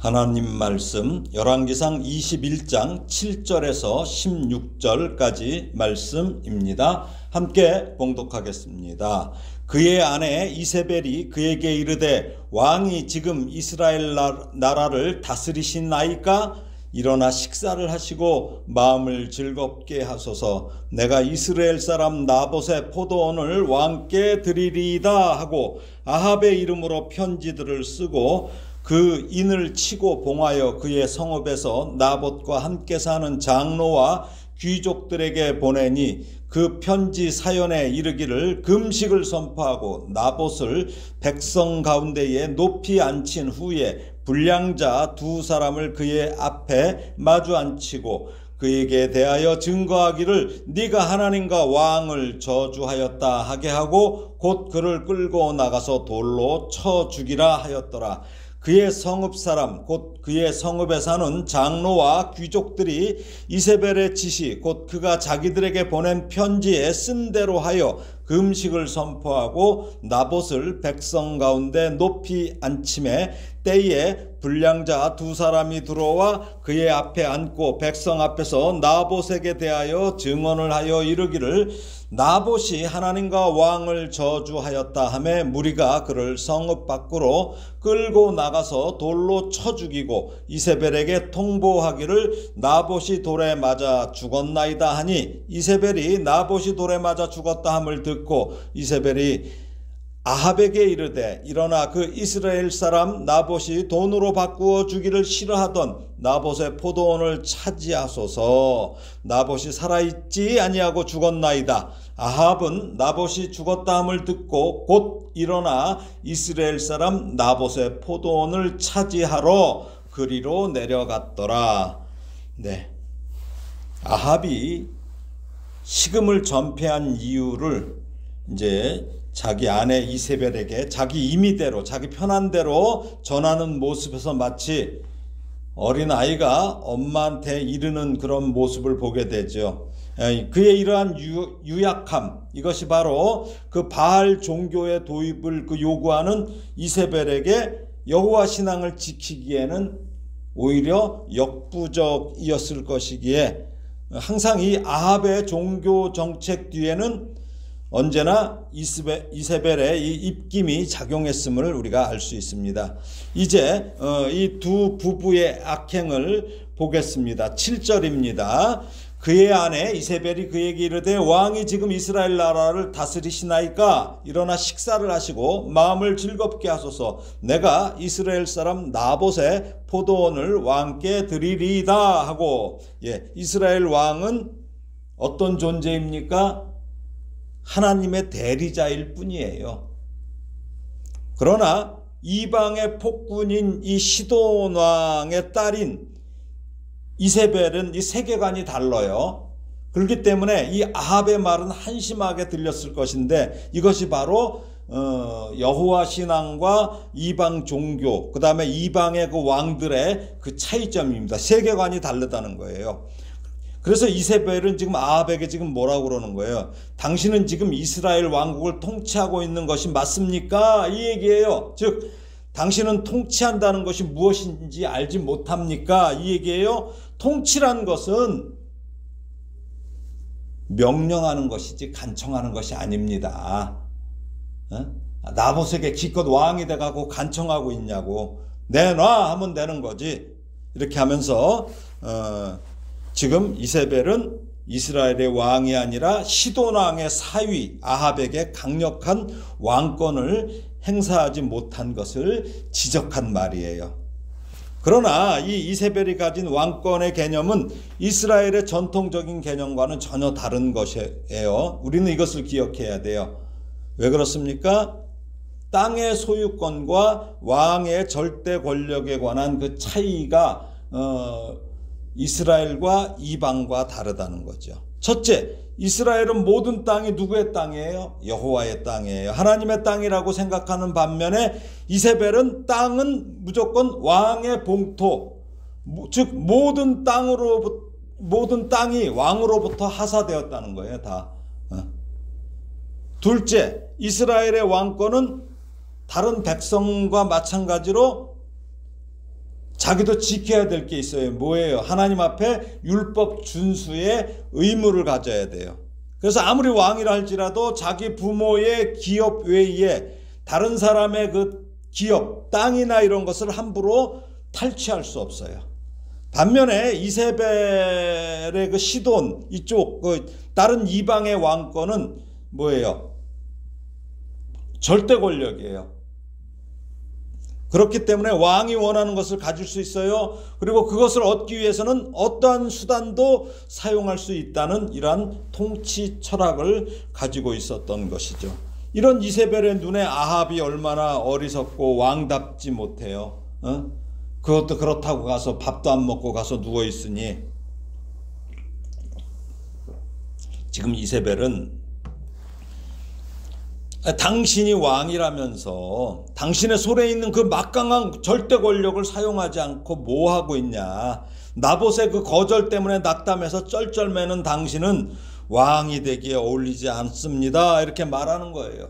하나님 말씀 열왕기상 21장 7절에서 16절까지 말씀입니다. 함께 봉독하겠습니다. 그의 아내 이세벨이 그에게 이르되 왕이 지금 이스라엘 나라를 다스리시나이까? 일어나 식사를 하시고 마음을 즐겁게 하소서. 내가 이스라엘 사람 나봇의 포도원을 왕께 드리리이다 하고 아합의 이름으로 편지들을 쓰고 그 인을 치고 봉하여 그의 성읍에서 나봇과 함께 사는 장로와 귀족들에게 보내니 그 편지 사연에 이르기를 금식을 선포하고 나봇을 백성 가운데에 높이 앉힌 후에 불량자 두 사람을 그의 앞에 마주 앉히고 그에게 대하여 증거하기를 네가 하나님과 왕을 저주하였다 하게 하고 곧 그를 끌고 나가서 돌로 쳐 죽이라 하였더라. 그의 성읍 사람 곧 그의 성읍에 사는 장로와 귀족들이 이세벨의 지시 곧 그가 자기들에게 보낸 편지에 쓴 대로 하여 금식을 선포하고 나봇을 백성 가운데 높이 앉힘에 때에 불량자 두 사람이 들어와 그의 앞에 앉고 백성 앞에서 나봇에게 대하여 증언을 하여 이르기를 나봇이 하나님과 왕을 저주하였다 하매 무리가 그를 성읍 밖으로 끌고 나가서 돌로 쳐 죽이고 이세벨에게 통보하기를 나봇이 돌에 맞아 죽었나이다 하니 이세벨이 나봇이 돌에 맞아 죽었다 함을 듣고 이세벨이 아합에게 이르되 일어나 그 이스라엘 사람 나봇이 돈으로 바꾸어 주기를 싫어하던 나봇의 포도원을 차지하소서. 나봇이 살아있지 아니하고 죽었나이다. 아합은 나봇이 죽었다 함을 듣고 곧 일어나 이스라엘 사람 나봇의 포도원을 차지하러 그리로 내려갔더라. 아합이 식음을 전폐한 이유를 이제 자기 아내 이세벨에게 자기 임의대로 자기 편한대로 전하는 모습에서 마치 어린아이가 엄마한테 이르는 그런 모습을 보게 되죠. 그의 이러한 유약함, 이것이 바로 그 바알 종교의 도입을 요구하는 이세벨에게 여호와 신앙을 지키기에는 오히려 역부족이었을 것이기에 항상 이 아합의 종교 정책 뒤에는 언제나 이세벨의 이 입김이 작용했음을 우리가 알 수 있습니다. 이제 이 두 부부의 악행을 보겠습니다. 7절입니다. 그의 아내 이세벨이 그에게 이르되 왕이 지금 이스라엘 나라를 다스리시나이까? 일어나 식사를 하시고 마음을 즐겁게 하소서. 내가 이스라엘 사람 나봇의 포도원을 왕께 드리리이다 하고 이스라엘 왕은 어떤 존재입니까? 하나님의 대리자일 뿐이에요. 그러나 이방의 폭군인 이 시돈 왕의 딸인 이세벨은 이 세계관이 달라요. 그렇기 때문에 이 아합의 말은 한심하게 들렸을 것인데 이것이 바로 여호와 신앙과 이방 종교, 그 다음에 이방의 그 왕들의 그 차이점입니다. 세계관이 다르다는 거예요. 그래서 이세벨은 지금 아합에게 지금 뭐라고 그러는 거예요? 당신은 지금 이스라엘 왕국을 통치하고 있는 것이 맞습니까? 이 얘기예요. 즉 당신은 통치한다는 것이 무엇인지 알지 못합니까? 이 얘기예요. 통치란 것은 명령하는 것이지 간청하는 것이 아닙니다. 나봇에게 기껏 왕이 돼가고 간청하고 있냐고. 내놔 하면 되는 거지. 이렇게 하면서 지금 이세벨은 이스라엘의 왕이 아니라 시돈 왕의 사위 아합에게 강력한 왕권을 행사하지 못한 것을 지적한 말이에요. 그러나 이 이세벨이 가진 왕권의 개념은 이스라엘의 전통적인 개념과는 전혀 다른 것이에요. 우리는 이것을 기억해야 돼요. 왜 그렇습니까? 땅의 소유권과 왕의 절대 권력에 관한 그 차이가 이스라엘과 이방과 다르다는 거죠. 첫째, 이스라엘은 모든 땅이 누구의 땅이에요? 여호와의 땅이에요. 하나님의 땅이라고 생각하는 반면에 이세벨은 땅은 무조건 왕의 봉토, 즉 모든 땅이 왕으로부터 하사되었다는 거예요. 다. 둘째, 이스라엘의 왕권은 다른 백성과 마찬가지로 자기도 지켜야 될 게 있어요. 뭐예요? 하나님 앞에 율법 준수의 의무를 가져야 돼요. 그래서 아무리 왕이라 할지라도 자기 부모의 기업 외에 다른 사람의 그 기업, 땅이나 이런 것을 함부로 탈취할 수 없어요. 반면에 이세벨의 그 시돈 이쪽 그 다른 이방의 왕권은 뭐예요? 절대 권력이에요. 그렇기 때문에 왕이 원하는 것을 가질 수 있어요. 그리고 그것을 얻기 위해서는 어떠한 수단도 사용할 수 있다는 이러한 통치 철학을 가지고 있었던 것이죠. 이런 이세벨의 눈에 아합이 얼마나 어리석고 왕답지 못해요. 그것도 그렇다고 가서 밥도 안 먹고 가서 누워 있으니. 지금 이세벨은 당신이 왕이라면서 당신의 손에 있는 그 막강한 절대 권력을 사용하지 않고 뭐 하고 있냐. 나봇의 그 거절 때문에 낙담해서 쩔쩔매는 당신은 왕이 되기에 어울리지 않습니다. 이렇게 말하는 거예요.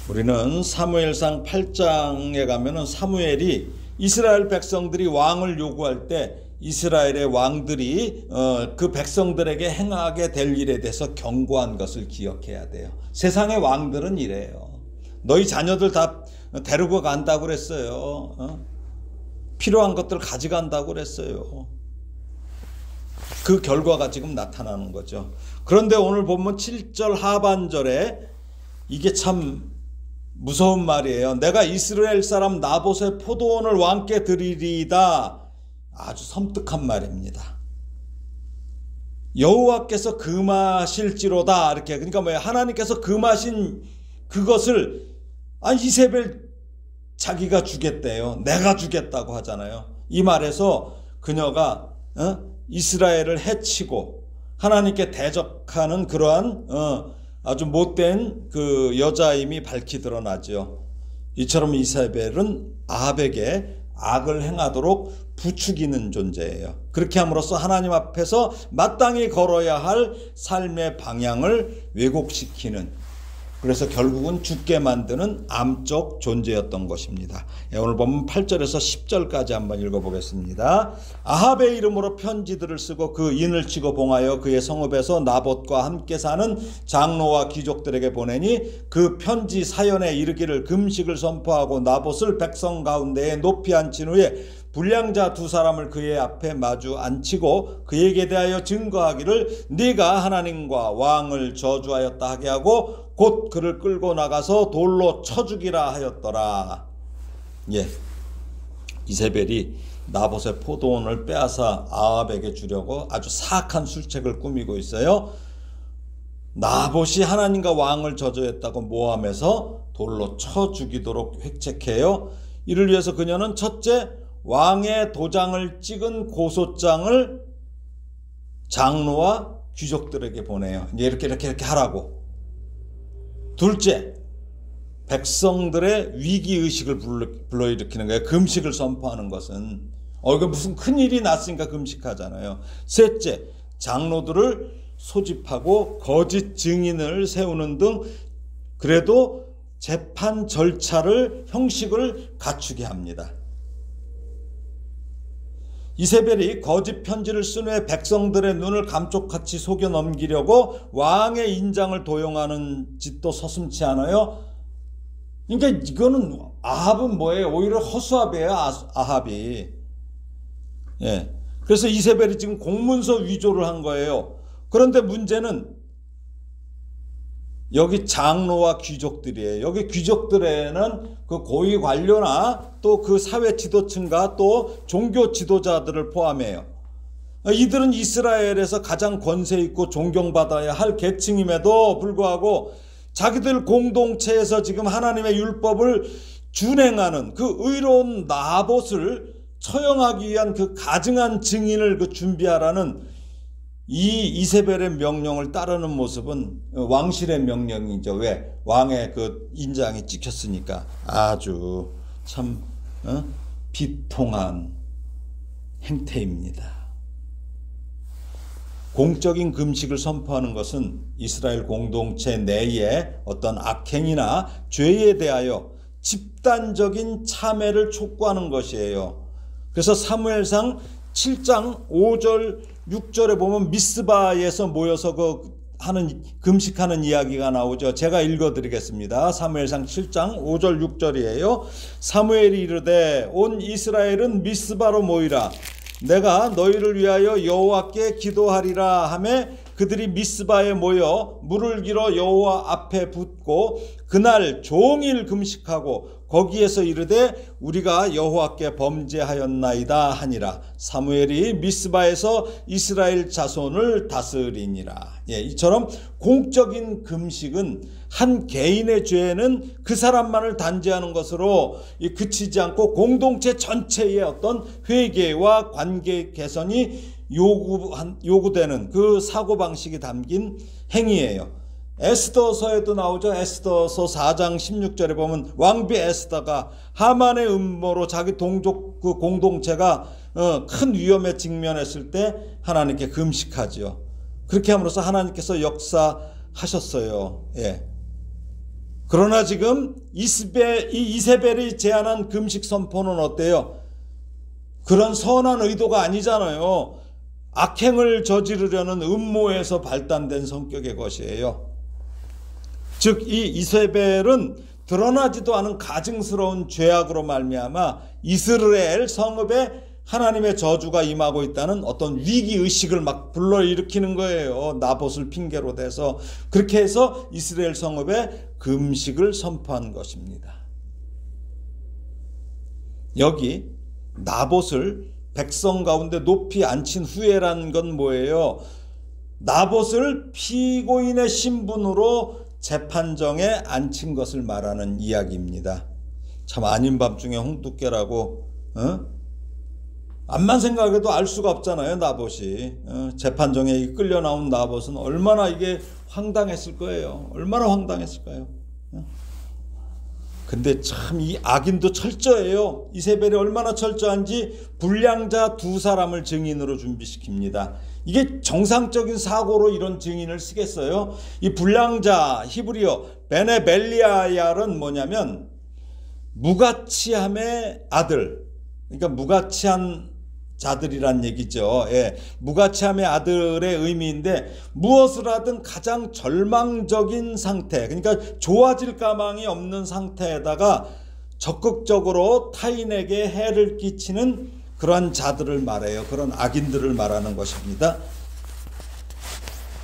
우리는 사무엘상 8장에 가면은 사무엘이 이스라엘 백성들이 왕을 요구할 때 이스라엘의 왕들이 그 백성들에게 행하게 될 일에 대해서 경고한 것을 기억해야 돼요. 세상의 왕들은 이래요. 너희 자녀들 다 데리고 간다고 그랬어요. 필요한 것들 가져간다고 그랬어요. 그 결과가 지금 나타나는 거죠. 그런데 오늘 보면 7절 하반절에 이게 참 무서운 말이에요. 내가 이스라엘 사람 나봇의 포도원을 왕께 드리리이다. 아주 섬뜩한 말입니다. 여호와께서 금하실지로다. 이렇게. 그러니까 뭐예요? 하나님께서 금하신 그것을 이세벨 자기가 주겠대요. 내가 주겠다고 하잖아요. 이 말에서 그녀가 이스라엘을 해치고 하나님께 대적하는 그러한 아주 못된 그 여자임이 밝히 드러나죠. 이처럼 이세벨은 아합에게 악을 행하도록 부추기는 존재예요. 그렇게 함으로써 하나님 앞에서 마땅히 걸어야 할 삶의 방향을 왜곡시키는, 그래서 결국은 죽게 만드는 암적 존재였던 것입니다. 오늘 보면 8절에서 10절까지 한번 읽어보겠습니다. 아합의 이름으로 편지들을 쓰고 그 인을 치고 봉하여 그의 성읍에서 나봇과 함께 사는 장로와 귀족들에게 보내니 그 편지 사연에 이르기를 금식을 선포하고 나봇을 백성 가운데에 높이 앉힌 후에 불량자 두 사람을 그의 앞에 마주 앉히고 그에게 대하여 증거하기를 네가 하나님과 왕을 저주하였다 하게 하고 곧 그를 끌고 나가서 돌로 쳐 죽이라 하였더라. 이세벨이 나봇의 포도원을 빼앗아 아합에게 주려고 아주 사악한 술책을 꾸미고 있어요. 나봇이 하나님과 왕을 저주했다고 모함해서 돌로 쳐 죽이도록 획책해요. 이를 위해서 그녀는 첫째, 왕의 도장을 찍은 고소장을 장로와 귀족들에게 보내요. 이렇게 하라고. 둘째, 백성들의 위기의식을 불러일으키는 거예요. 금식을 선포하는 것은. 이거 무슨 큰일이 났으니까 금식하잖아요. 셋째, 장로들을 소집하고 거짓 증인을 세우는 등 그래도 재판 절차를 형식을 갖추게 합니다. 이세벨이 거짓 편지를 쓴 후에 백성들의 눈을 감쪽같이 속여 넘기려고 왕의 인장을 도용하는 짓도 서슴지 않아요. 그러니까 이거는 아합은 뭐예요? 오히려 허수아비예요. 아합이. 그래서 이세벨이 지금 공문서 위조를 한 거예요. 그런데 문제는 여기 장로와 귀족들이에요. 여기 귀족들에는 그 고위 관료나 또 그 사회 지도층과 또 종교 지도자들을 포함해요. 이들은 이스라엘에서 가장 권세 있고 존경받아야 할 계층임에도 불구하고 자기들 공동체에서 지금 하나님의 율법을 준행하는 그 의로운 나봇을 처형하기 위한 그 가증한 증인을 준비하라는 이 이세벨의 명령을 따르는 모습은 왕실의 명령이죠. 왜? 왕의 그 인장이 찍혔으니까. 아주 참 비통한 행태입니다. 공적인 금식을 선포하는 것은 이스라엘 공동체 내에 어떤 악행이나 죄에 대하여 집단적인 참회를 촉구하는 것이에요. 그래서 사무엘상 7장 5절 6절에 보면 미스바에서 모여서 금식하는 이야기가 나오죠. 제가 읽어드리겠습니다. 사무엘상 7장 5절 6절이에요. 사무엘이 이르되 온 이스라엘은 미스바로 모이라. 내가 너희를 위하여 여호와께 기도하리라 하매 그들이 미스바에 모여 물을 길어 여호와 앞에 붓고 그날 종일 금식하고 거기에서 이르되 우리가 여호와께 범죄하였나이다 하니라. 사무엘이 미스바에서 이스라엘 자손을 다스리니라. 이처럼 공적인 금식은 한 개인의 죄는 그 사람만을 단죄하는 것으로 그치지 않고 공동체 전체의 어떤 회개와 관계 개선이 요구되는 그 사고방식이 담긴 행위예요. 에스더서에도 나오죠. 에스더서 4장 16절에 보면 왕비 에스더가 하만의 음모로 자기 동족 그 공동체가 큰 위험에 직면했을 때 하나님께 금식하지요. 그렇게 함으로써 하나님께서 역사하셨어요. 그러나 지금 이세벨이 제안한 금식 선포는 어때요? 그런 선한 의도가 아니잖아요. 악행을 저지르려는 음모에서 발단된 성격의 것이에요. 즉 이 이세벨은 드러나지도 않은 가증스러운 죄악으로 말미암아 이스라엘 성읍에 하나님의 저주가 임하고 있다는 어떤 위기의식을 막 불러일으키는 거예요. 나봇을 핑계로 대서. 그렇게 해서 이스라엘 성읍에 금식을 선포한 것입니다. 여기 나봇을 백성 가운데 높이 앉힌 후에란 건 뭐예요? 나봇을 피고인의 신분으로 재판정에 앉힌 것을 말하는 이야기입니다. 참 아닌 밤중에 홍두깨라고 암만 생각해도 알 수가 없잖아요. 나봇이 재판정에 끌려 나온 나봇은 얼마나 이게 황당했을 거예요. 얼마나 황당했을까요? 근데 참 이 악인도 철저해요. 이세벨이 얼마나 철저한지 불량자 두 사람을 증인으로 준비시킵니다. 이게 정상적인 사고로 이런 증인을 쓰겠어요? 이 불량자 히브리어 베네벨리아야는 뭐냐면 무가치함의 아들, 그러니까 무가치한 자들이란 얘기죠. 무가치함의 아들의 의미인데 무엇을 하든 가장 절망적인 상태, 그러니까 좋아질 가망이 없는 상태에다가 적극적으로 타인에게 해를 끼치는 그러한 자들을 말해요. 그런 악인들을 말하는 것입니다.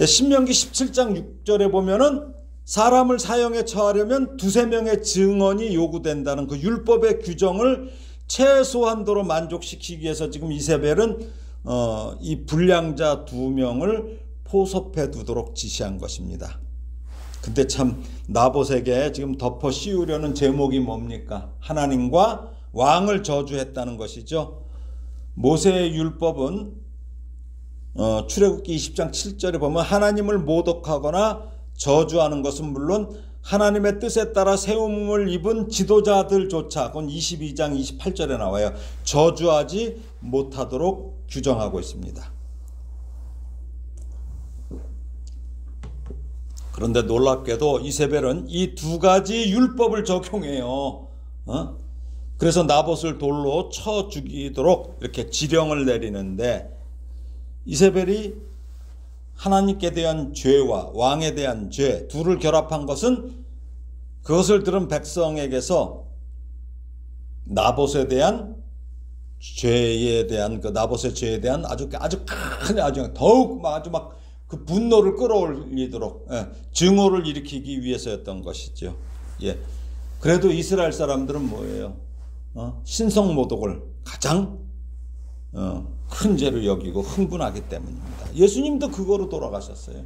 신명기 17장 6절에 보면은 사람을 사형에 처하려면 두세 명의 증언이 요구된다는 그 율법의 규정을 최소한도로 만족시키기 위해서 지금 이세벨은 이 불량자 두 명을 포섭해 두도록 지시한 것입니다. 근데 참 나봇에게 지금 덮어 씌우려는 제목이 뭡니까? 하나님과 왕을 저주했다는 것이죠. 모세의 율법은 출애굽기 20장 7절에 보면 하나님을 모독하거나 저주하는 것은 물론 하나님의 뜻에 따라 세움을 입은 지도자들조차, 그건 22장 28절에 나와요. 저주하지 못하도록 규정하고 있습니다. 그런데 놀랍게도 이세벨은 이 두 가지 율법을 적용해요. 그래서 나봇을 돌로 쳐 죽이도록 이렇게 지령을 내리는데 이세벨이 하나님께 대한 죄와 왕에 대한 죄 둘을 결합한 것은 그것을 들은 백성에게서 나봇에 대한 죄에 대한 그 나봇의 죄에 대한 아주 큰 더욱 아주 막 그 분노를 끌어올리도록 증오를 일으키기 위해서였던 것이죠. 그래도 이스라엘 사람들은 뭐예요? 신성모독을 가장 큰 죄로 여기고 흥분하기 때문입니다. 예수님도 그거로 돌아가셨어요.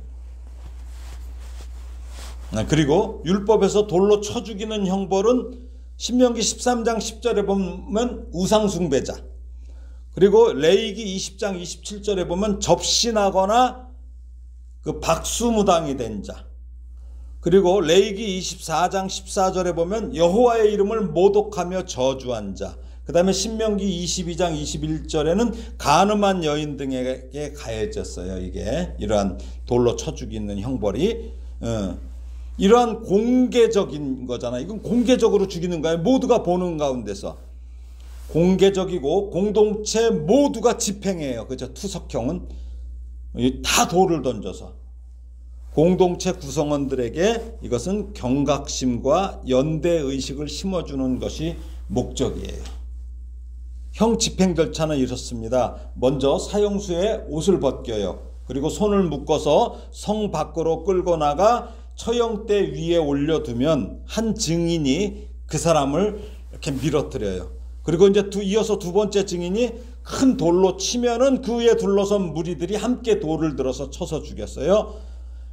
그리고 율법에서 돌로 쳐 죽이는 형벌은 신명기 13장 10절에 보면 우상숭배자, 그리고 레위기 20장 27절에 보면 접신하거나 그 박수무당이 된 자, 그리고 레위기 24장 14절에 보면 여호와의 이름을 모독하며 저주한 자, 그 다음에 신명기 22장 21절에는 간음한 여인 등에게 가해졌어요. 이게 이러한 돌로 쳐 죽이는 형벌이 이러한 공개적인 거잖아요. 이건 공개적으로 죽이는 거예요. 모두가 보는 가운데서. 공개적이고 공동체 모두가 집행해요. 그죠? 투석형은 다 돌을 던져서 공동체 구성원들에게 이것은 경각심과 연대의식을 심어주는 것이 목적이에요. 형 집행 절차는 이렇습니다. 먼저 사형수의 옷을 벗겨요. 그리고 손을 묶어서 성 밖으로 끌고 나가 처형대 위에 올려두면 한 증인이 그 사람을 이렇게 밀어뜨려요. 그리고 이제 이어서 두 번째 증인이 큰 돌로 치면은 그 위에 둘러선 무리들이 함께 돌을 들어서 쳐서 죽였어요.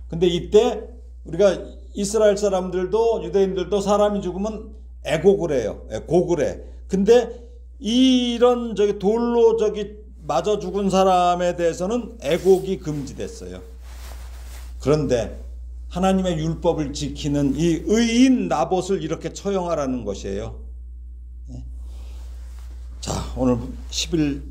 근데 이때 우리가 이스라엘 사람들도 유대인들도 사람이 죽으면 애곡을 해요. 곡을 해. 근데 이런 돌로 맞아 죽은 사람에 대해서는 애곡이 금지됐어요. 그런데 하나님의 율법을 지키는 이 의인 나봇을 이렇게 처형하라는 것이에요. 자, 오늘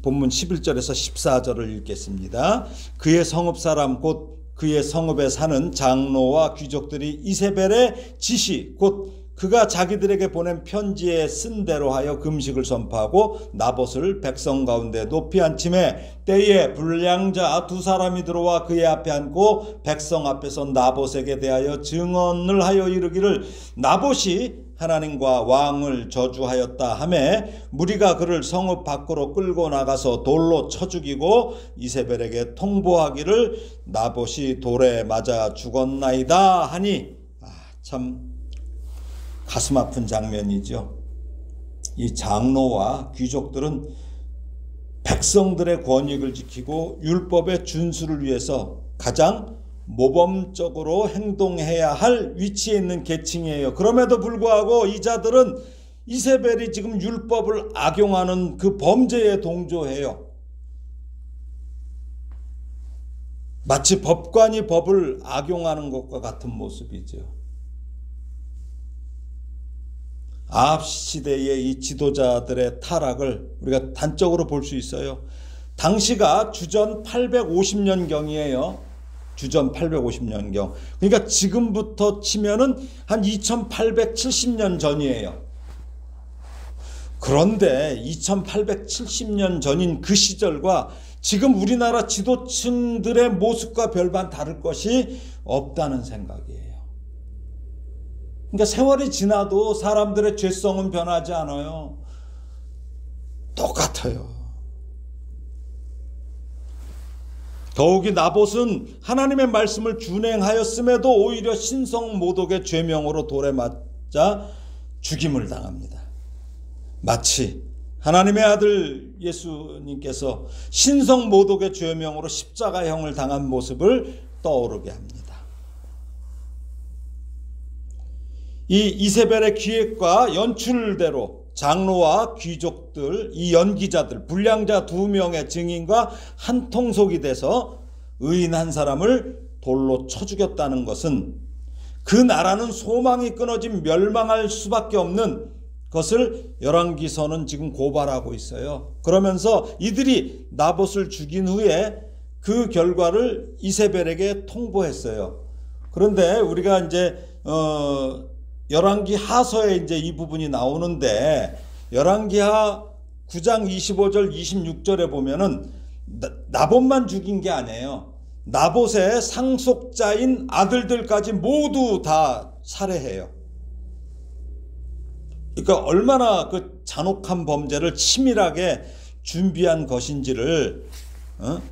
본문 11절에서 14절을 읽겠습니다. 그의 성읍 사람 곧 그의 성읍에 사는 장로와 귀족들이 이세벨의 지시 곧 그가 자기들에게 보낸 편지에 쓴 대로 하여 금식을 선포하고 나봇을 백성 가운데 높이 앉히매 때에 불량자 두 사람이 들어와 그의 앞에 앉고 백성 앞에서 나봇에게 대하여 증언을 하여 이르기를 나봇이 하나님과 왕을 저주하였다 하매 무리가 그를 성읍 밖으로 끌고 나가서 돌로 쳐 죽이고 이세벨에게 통보하기를 나봇이 돌에 맞아 죽었나이다 하니 참 가슴 아픈 장면이죠. 이 장로와 귀족들은 백성들의 권익을 지키고 율법의 준수를 위해서 가장 모범적으로 행동해야 할 위치에 있는 계층이에요. 그럼에도 불구하고 이 자들은 이세벨이 지금 율법을 악용하는 그 범죄에 동조해요. 마치 법관이 법을 악용하는 것과 같은 모습이죠. 아합 시대의 이 지도자들의 타락을 우리가 단적으로 볼 수 있어요. 당시가 주전 850년경이에요. 주전 850년경. 그러니까 지금부터 치면은 한 2870년 전이에요. 그런데 2870년 전인 그 시절과 지금 우리나라 지도층들의 모습과 별반 다를 것이 없다는 생각이에요. 그러니까 세월이 지나도 사람들의 죄성은 변하지 않아요. 똑같아요. 더욱이 나봇은 하나님의 말씀을 준행하였음에도 오히려 신성모독의 죄명으로 돌에 맞아 죽임을 당합니다. 마치 하나님의 아들 예수님께서 신성모독의 죄명으로 십자가형을 당한 모습을 떠오르게 합니다. 이 이세벨의 기획과 연출대로 장로와 귀족들, 이 연기자들, 불량자 2명의 증인과 한 통속이 돼서 의인 한 사람을 돌로 쳐 죽였다는 것은 그 나라는 소망이 끊어진 멸망할 수밖에 없는 것을 열왕기서는 지금 고발하고 있어요. 그러면서 이들이 나봇을 죽인 후에 그 결과를 이세벨에게 통보했어요. 그런데 우리가 이제 열왕기 하서에 이제 이 부분이 나오는데 열왕기하 9장 25절 26절에 보면은 나봇만 죽인 게 아니에요. 나봇의 상속자인 아들들까지 모두 다 살해해요. 그러니까 얼마나 그 잔혹한 범죄를 치밀하게 준비한 것인지를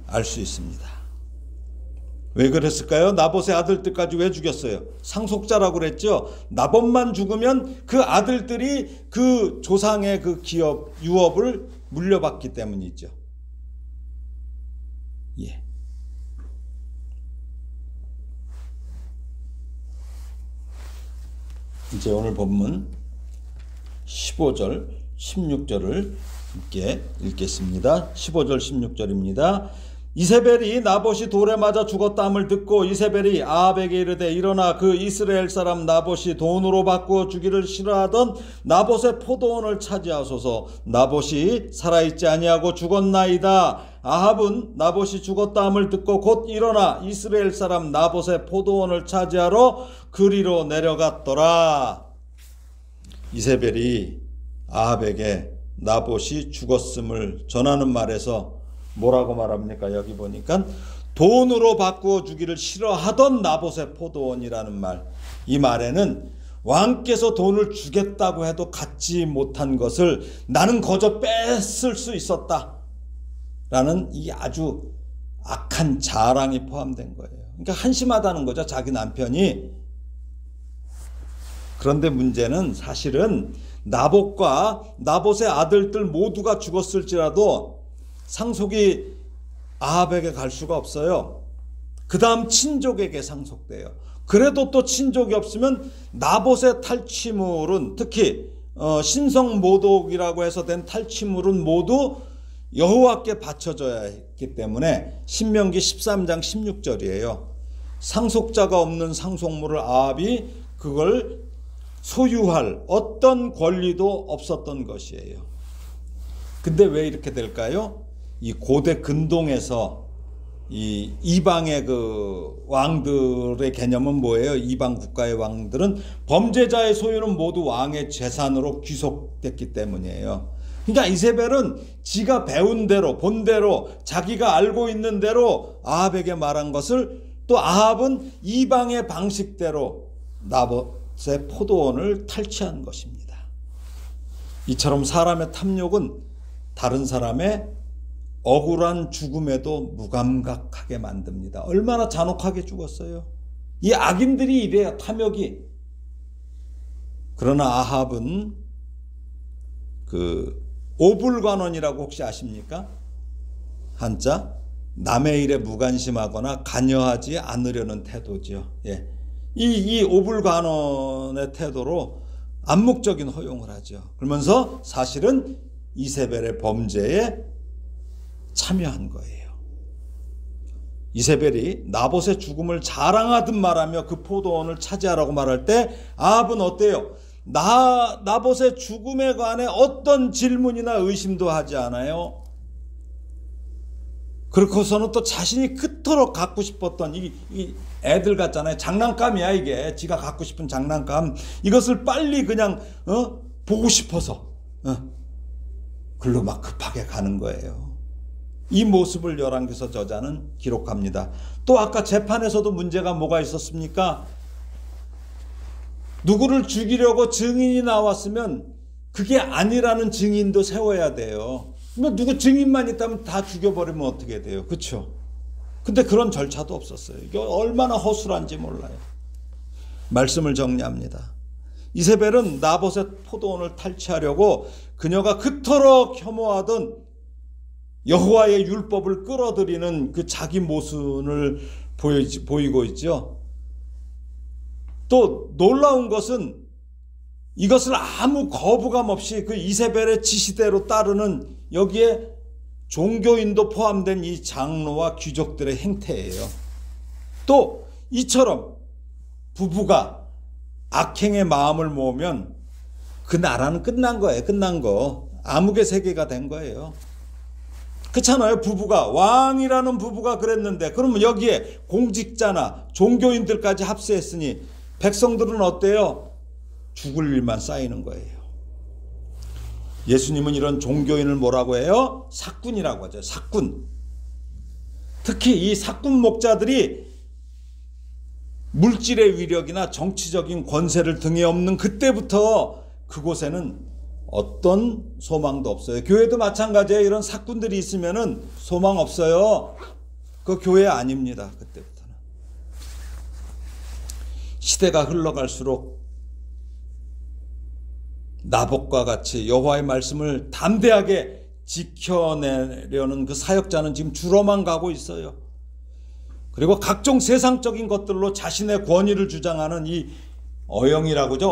알 수 있습니다. 왜 그랬을까요? 나봇의 아들들까지 왜 죽였어요? 상속자라고 그랬죠. 나봇만 죽으면 그 아들들이 그 조상의 그 유업을 물려받기 때문이죠. 예. 이제 오늘 본문 15절, 16절을 함께 읽겠습니다. 15절, 16절입니다. 이세벨이 나봇이 돌에 맞아 죽었다함을 듣고 이세벨이 아합에게 이르되 일어나 그 이스라엘 사람 나봇이 돈으로 바꾸어 주기를 싫어하던 나봇의 포도원을 차지하소서. 나봇이 살아있지 아니하고 죽었나이다. 아합은 나봇이 죽었다함을 듣고 곧 일어나 이스라엘 사람 나봇의 포도원을 차지하러 그리로 내려갔더라. 이세벨이 아합에게 나봇이 죽었음을 전하는 말에서 뭐라고 말합니까? 여기 보니까 돈으로 바꾸어 주기를 싫어하던 나봇의 포도원이라는 말. 이 말에는 왕께서 돈을 주겠다고 해도 갖지 못한 것을 나는 거저 뺏을 수 있었다 라는 이 아주 악한 자랑이 포함된 거예요. 그러니까 한심하다는 거죠, 자기 남편이. 그런데 문제는 사실은 나봇과 나봇의 아들들 모두가 죽었을지라도 상속이 아합에게 갈 수가 없어요. 그 다음 친족에게 상속돼요. 그래도 또 친족이 없으면 나봇의 탈취물은, 특히 신성모독이라고 해서 된 탈취물은 모두 여호와께 바쳐져야 했기 때문에 신명기 13장 16절이에요. 상속자가 없는 상속물을 아합이 그걸 소유할 어떤 권리도 없었던 것이에요. 근데 왜 이렇게 될까요? 이 고대 근동에서 이 이방의 그 왕들의 개념은 뭐예요? 이방 국가의 왕들은 범죄자의 소유는 모두 왕의 재산으로 귀속됐기 때문이에요. 그러니까 이세벨은 지가 배운 대로, 본 대로, 자기가 알고 있는 대로 아합에게 말한 것을, 또 아합은 이방의 방식대로 나봇의 포도원을 탈취한 것입니다. 이처럼 사람의 탐욕은 다른 사람의 억울한 죽음에도 무감각하게 만듭니다. 얼마나 잔혹하게 죽었어요. 이 악인들이 이래요, 탐욕이. 그러나 아합은 그 오불관원이라고 혹시 아십니까? 한자 남의 일에 무관심하거나 관여하지 않으려는 태도죠. 예. 이 오불관원의 태도로 암묵적인 허용을 하죠. 그러면서 사실은 이세벨의 범죄에 참여한 거예요. 이세벨이 나봇의 죽음을 자랑하듯 말하며 그 포도원을 차지하라고 말할 때 아합은 어때요? 나봇의 죽음에 관해 어떤 질문이나 의심도 하지 않아요. 그렇고서는 또 자신이 그토록 갖고 싶었던 이 애들 같잖아요. 장난감이야 이게. 지가 갖고 싶은 장난감. 이것을 빨리 그냥 보고 싶어서 글로 막 급하게 가는 거예요. 이 모습을 열왕기서 저자는 기록합니다. 또 아까 재판에서도 문제가 뭐가 있었습니까? 누구를 죽이려고 증인이 나왔으면 그게 아니라는 증인도 세워야 돼요. 누구 증인만 있다면 다 죽여버리면 어떻게 돼요? 그렇죠? 근데 그런 절차도 없었어요. 이게 얼마나 허술한지 몰라요. 말씀을 정리합니다. 이세벨은 나봇의 포도원을 탈취하려고 그녀가 그토록 혐오하던 여호와의 율법을 끌어들이는 그 자기 모순을 보이고 있죠. 또 놀라운 것은 이것을 아무 거부감 없이 그 이세벨의 지시대로 따르는, 여기에 종교인도 포함된 이 장로와 귀족들의 행태예요. 또 이처럼 부부가 악행의 마음을 모으면 그 나라는 끝난 거예요. 끝난 거. 암흑의 세계가 된 거예요. 그렇잖아요. 부부가, 왕이라는 부부가 그랬는데, 그러면 여기에 공직자나 종교인들까지 합세했으니 백성들은 어때요? 죽을 일만 쌓이는 거예요. 예수님은 이런 종교인을 뭐라고 해요? 사꾼이라고 하죠. 사꾼. 특히 이 사꾼 목자들이 물질의 위력이나 정치적인 권세를 등에 업는 그때부터 그곳에는 어떤 소망도 없어요. 교회도 마찬가지예요. 이런 사꾼들이 있으면은 소망 없어요. 그 교회 아닙니다. 그때부터는. 시대가 흘러갈수록 나봇과 같이 여호와의 말씀을 담대하게 지켜내려는 그 사역자는 지금 줄어만 가고 있어요. 그리고 각종 세상적인 것들로 자신의 권위를 주장하는 이 어영이라고 하죠.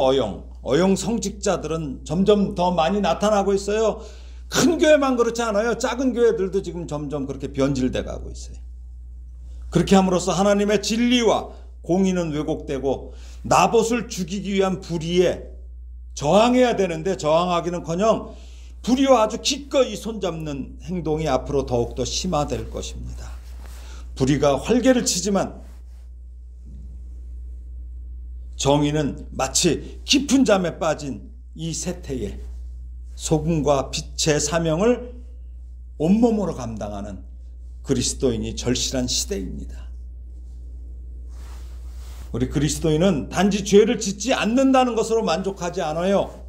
어영 성직자들은 점점 더 많이 나타나고 있어요. 큰 교회만 그렇지 않아요. 작은 교회들도 지금 점점 그렇게 변질돼 가고 있어요. 그렇게 함으로써 하나님의 진리와 공의는 왜곡되고 나봇을 죽이기 위한 불의에 저항해야 되는데 저항하기는커녕 불의와 아주 기꺼이 손잡는 행동이 앞으로 더욱더 심화될 것입니다. 불의가 활개를 치지만 정의는 마치 깊은 잠에 빠진 이 세태에 소금과 빛의 사명을 온몸으로 감당하는 그리스도인이 절실한 시대입니다. 우리 그리스도인은 단지 죄를 짓지 않는다는 것으로 만족하지 않아요.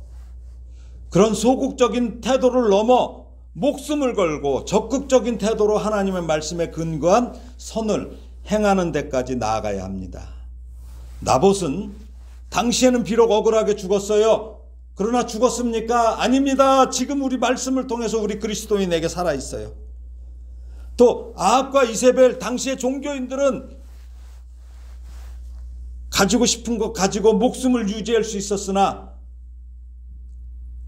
그런 소극적인 태도를 넘어 목숨을 걸고 적극적인 태도로 하나님의 말씀에 근거한 선을 행하는 데까지 나아가야 합니다. 나봇은 당시에는 비록 억울하게 죽었어요. 그러나 죽었습니까? 아닙니다. 지금 우리 말씀을 통해서 우리 그리스도인에게 살아있어요. 또 아합과 이세벨 당시의 종교인들은 가지고 싶은 것 가지고 목숨을 유지할 수 있었으나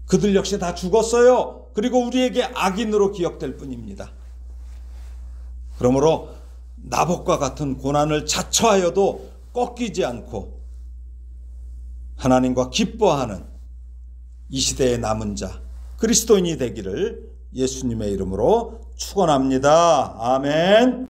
그들 역시 다 죽었어요. 그리고 우리에게 악인으로 기억될 뿐입니다. 그러므로 나봇과 같은 고난을 자처하여도 꺾이지 않고 하나님과 기뻐하는 이 시대의 남은 자 그리스도인이 되기를 예수님의 이름으로 축원합니다. 아멘.